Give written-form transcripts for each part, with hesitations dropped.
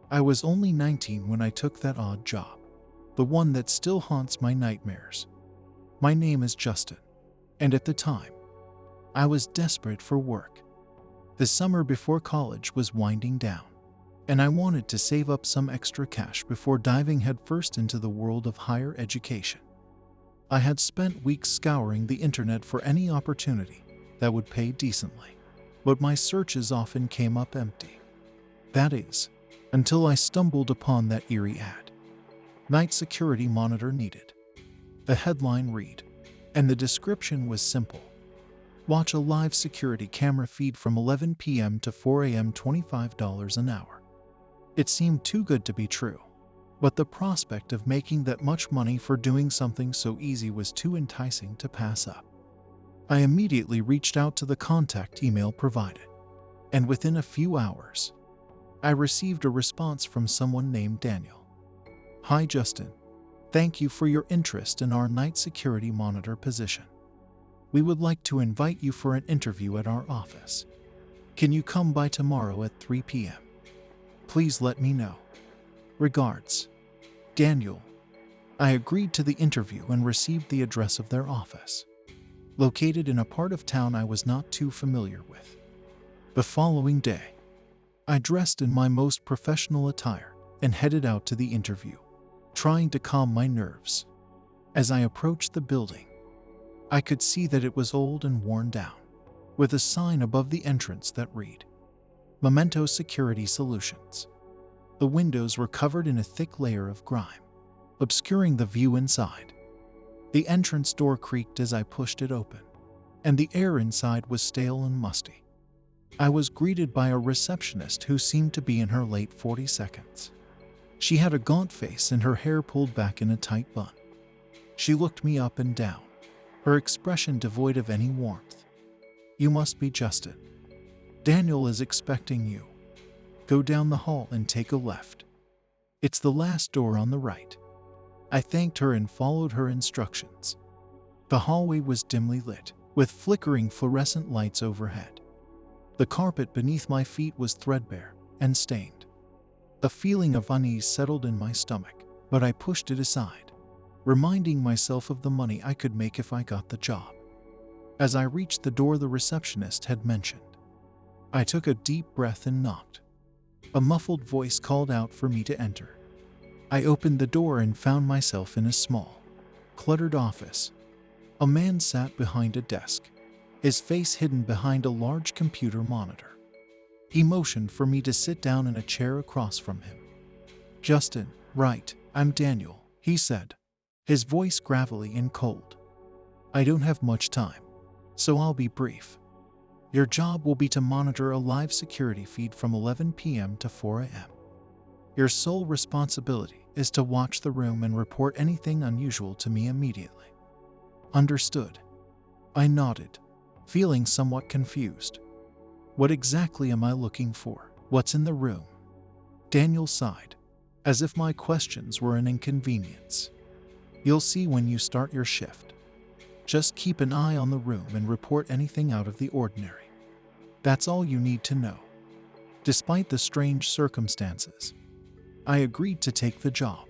I was only 19 when I took that odd job, the one that still haunts my nightmares. My name is Justin, and at the time, I was desperate for work. The summer before college was winding down, and I wanted to save up some extra cash before diving headfirst into the world of higher education. I had spent weeks scouring the internet for any opportunity that would pay decently, but my searches often came up empty. That is, until I stumbled upon that eerie ad. Night security monitor needed. The headline read, and the description was simple. Watch a live security camera feed from 11 p.m. to 4 a.m. $25 an hour. It seemed too good to be true, but the prospect of making that much money for doing something so easy was too enticing to pass up. I immediately reached out to the contact email provided, and within a few hours, I received a response from someone named Daniel. Hi Justin, thank you for your interest in our night security monitor position. We would like to invite you for an interview at our office. Can you come by tomorrow at 3 p.m.? Please let me know. Regards, Daniel. I agreed to the interview and received the address of their office, located in a part of town I was not too familiar with. The following day, I dressed in my most professional attire and headed out to the interview, trying to calm my nerves. As I approached the building, I could see that it was old and worn down, with a sign above the entrance that read, Memento Security Solutions. The windows were covered in a thick layer of grime, obscuring the view inside. The entrance door creaked as I pushed it open, and the air inside was stale and musty. I was greeted by a receptionist who seemed to be in her late 40s. She had a gaunt face and her hair pulled back in a tight bun. She looked me up and down, her expression devoid of any warmth. You must be Justin. Daniel is expecting you. Go down the hall and take a left. It's the last door on the right. I thanked her and followed her instructions. The hallway was dimly lit, with flickering fluorescent lights overhead. The carpet beneath my feet was threadbare and stained. A feeling of unease settled in my stomach, but I pushed it aside, reminding myself of the money I could make if I got the job. As I reached the door the receptionist had mentioned, I took a deep breath and knocked. A muffled voice called out for me to enter. I opened the door and found myself in a small, cluttered office. A man sat behind a desk, his face hidden behind a large computer monitor. He motioned for me to sit down in a chair across from him. Justin, right, I'm Daniel, he said, his voice gravelly and cold. I don't have much time, so I'll be brief. Your job will be to monitor a live security feed from 11 p.m. to 4 a.m. Your sole responsibility is to watch the room and report anything unusual to me immediately. Understood. I nodded, feeling somewhat confused. What exactly am I looking for? What's in the room? Daniel sighed, as if my questions were an inconvenience. You'll see when you start your shift. Just keep an eye on the room and report anything out of the ordinary. That's all you need to know. Despite the strange circumstances, I agreed to take the job.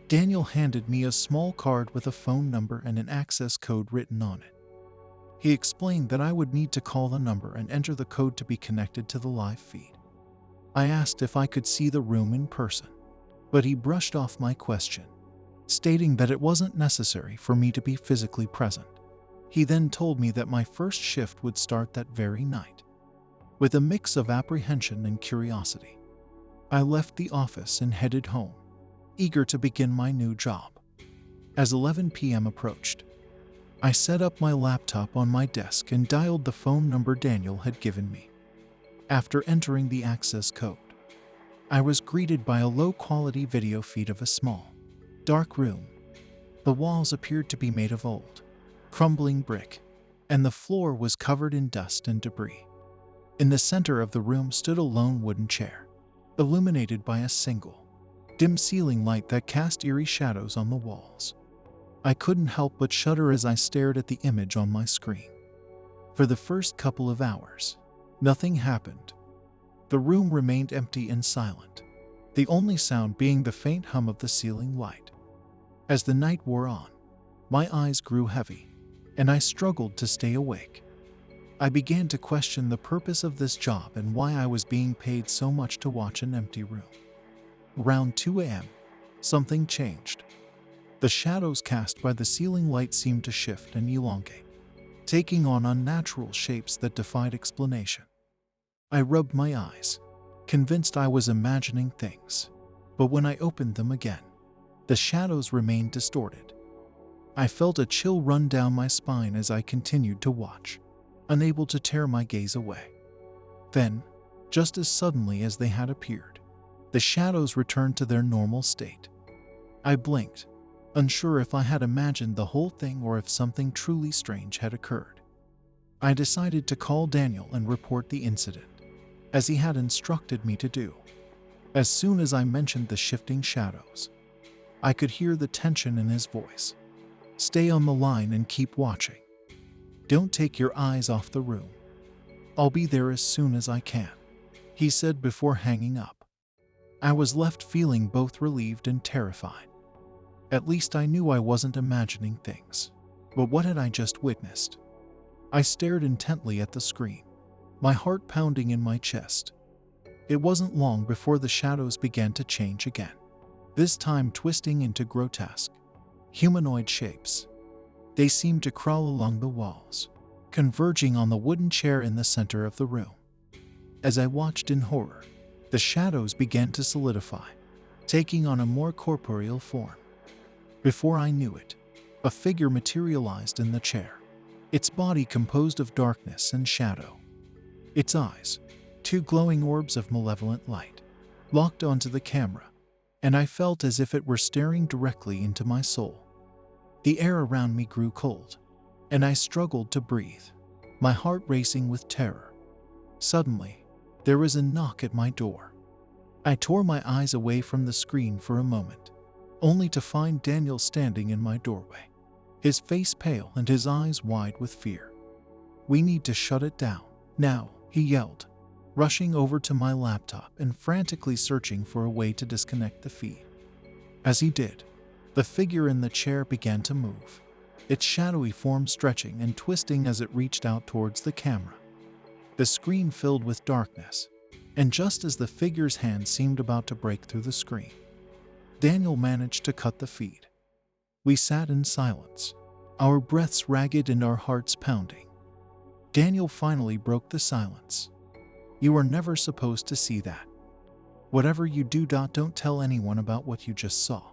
Daniel handed me a small card with a phone number and an access code written on it. He explained that I would need to call the number and enter the code to be connected to the live feed. I asked if I could see the room in person, but he brushed off my question, stating that it wasn't necessary for me to be physically present. He then told me that my first shift would start that very night. With a mix of apprehension and curiosity, I left the office and headed home, eager to begin my new job. As 11 p.m. approached, I set up my laptop on my desk and dialed the phone number Daniel had given me. After entering the access code, I was greeted by a low-quality video feed of a small, dark room. The walls appeared to be made of old, crumbling brick, and the floor was covered in dust and debris. In the center of the room stood a lone wooden chair, illuminated by a single, dim ceiling light that cast eerie shadows on the walls. I couldn't help but shudder as I stared at the image on my screen. For the first couple of hours, nothing happened. The room remained empty and silent, the only sound being the faint hum of the ceiling light. As the night wore on, my eyes grew heavy, and I struggled to stay awake. I began to question the purpose of this job and why I was being paid so much to watch an empty room. Around 2 a.m., something changed. The shadows cast by the ceiling light seemed to shift and elongate, taking on unnatural shapes that defied explanation. I rubbed my eyes, convinced I was imagining things, but when I opened them again, the shadows remained distorted. I felt a chill run down my spine as I continued to watch, unable to tear my gaze away. Then, just as suddenly as they had appeared, the shadows returned to their normal state. I blinked, unsure if I had imagined the whole thing or if something truly strange had occurred. I decided to call Daniel and report the incident, as he had instructed me to do. As soon as I mentioned the shifting shadows, I could hear the tension in his voice. "Stay on the line and keep watching. Don't take your eyes off the room. I'll be there as soon as I can," he said before hanging up. I was left feeling both relieved and terrified. At least I knew I wasn't imagining things. But what had I just witnessed? I stared intently at the screen, my heart pounding in my chest. It wasn't long before the shadows began to change again, this time twisting into grotesque, humanoid shapes. They seemed to crawl along the walls, converging on the wooden chair in the center of the room. As I watched in horror, the shadows began to solidify, taking on a more corporeal form. Before I knew it, a figure materialized in the chair, its body composed of darkness and shadow. Its eyes, two glowing orbs of malevolent light, locked onto the camera, and I felt as if it were staring directly into my soul. The air around me grew cold, and I struggled to breathe, my heart racing with terror. Suddenly, there was a knock at my door. I tore my eyes away from the screen for a moment, only to find Daniel standing in my doorway, his face pale and his eyes wide with fear. "We need to shut it down now," he yelled, rushing over to my laptop and frantically searching for a way to disconnect the feed. As he did, the figure in the chair began to move, its shadowy form stretching and twisting as it reached out towards the camera. The screen filled with darkness, and just as the figure's hand seemed about to break through the screen, Daniel managed to cut the feed. We sat in silence, our breaths ragged and our hearts pounding. Daniel finally broke the silence. "You were never supposed to see that. Whatever you do, don't tell anyone about what you just saw.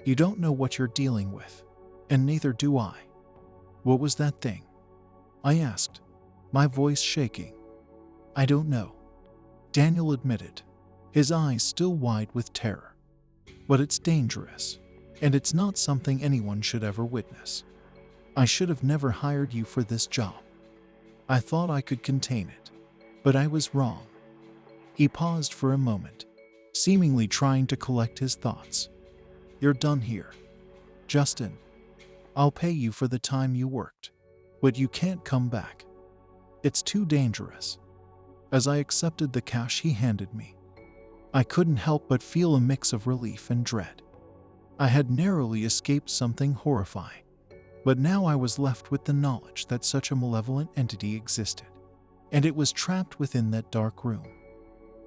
You don't know what you're dealing with, and neither do I." "What was that thing?" I asked, my voice shaking. "I don't know," Daniel admitted, his eyes still wide with terror. "But it's dangerous, and it's not something anyone should ever witness. I should have never hired you for this job. I thought I could contain it, but I was wrong." He paused for a moment, seemingly trying to collect his thoughts. "You're done here, Justin. I'll pay you for the time you worked, but you can't come back. It's too dangerous." As I accepted the cash he handed me, I couldn't help but feel a mix of relief and dread. I had narrowly escaped something horrifying, but now I was left with the knowledge that such a malevolent entity existed, and it was trapped within that dark room.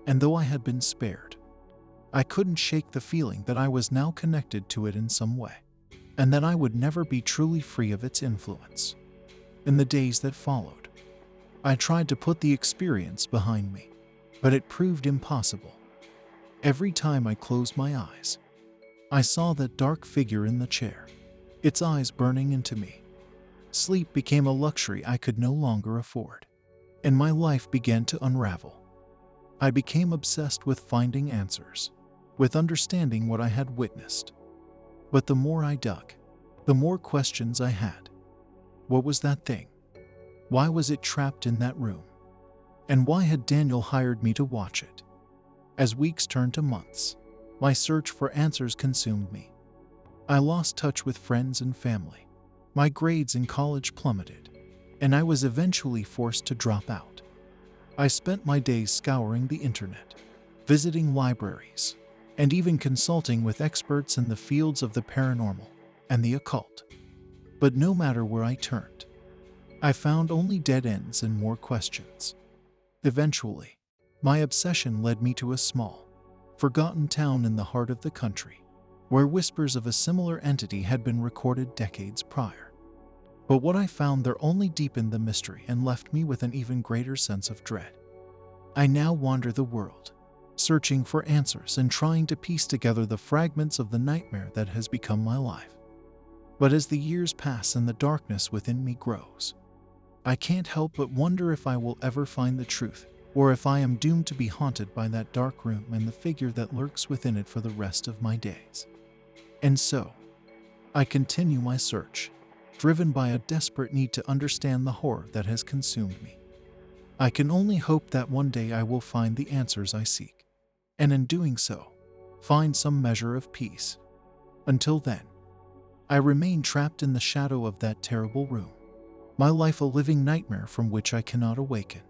And though I had been spared, I couldn't shake the feeling that I was now connected to it in some way, and that I would never be truly free of its influence. In the days that followed, I tried to put the experience behind me, but it proved impossible. Every time I closed my eyes, I saw that dark figure in the chair, its eyes burning into me. Sleep became a luxury I could no longer afford, and my life began to unravel. I became obsessed with finding answers, with understanding what I had witnessed. But the more I dug, the more questions I had. What was that thing? Why was it trapped in that room? And why had Daniel hired me to watch it? As weeks turned to months, my search for answers consumed me. I lost touch with friends and family. My grades in college plummeted, and I was eventually forced to drop out. I spent my days scouring the internet, visiting libraries, and even consulting with experts in the fields of the paranormal and the occult. But no matter where I turned, I found only dead ends and more questions. Eventually, my obsession led me to a small, forgotten town in the heart of the country, where whispers of a similar entity had been recorded decades prior. But what I found there only deepened the mystery and left me with an even greater sense of dread. I now wander the world, searching for answers and trying to piece together the fragments of the nightmare that has become my life. But as the years pass and the darkness within me grows, I can't help but wonder if I will ever find the truth, or if I am doomed to be haunted by that dark room and the figure that lurks within it for the rest of my days. And so, I continue my search, driven by a desperate need to understand the horror that has consumed me. I can only hope that one day I will find the answers I seek, and in doing so, find some measure of peace. Until then, I remain trapped in the shadow of that terrible room, my life a living nightmare from which I cannot awaken.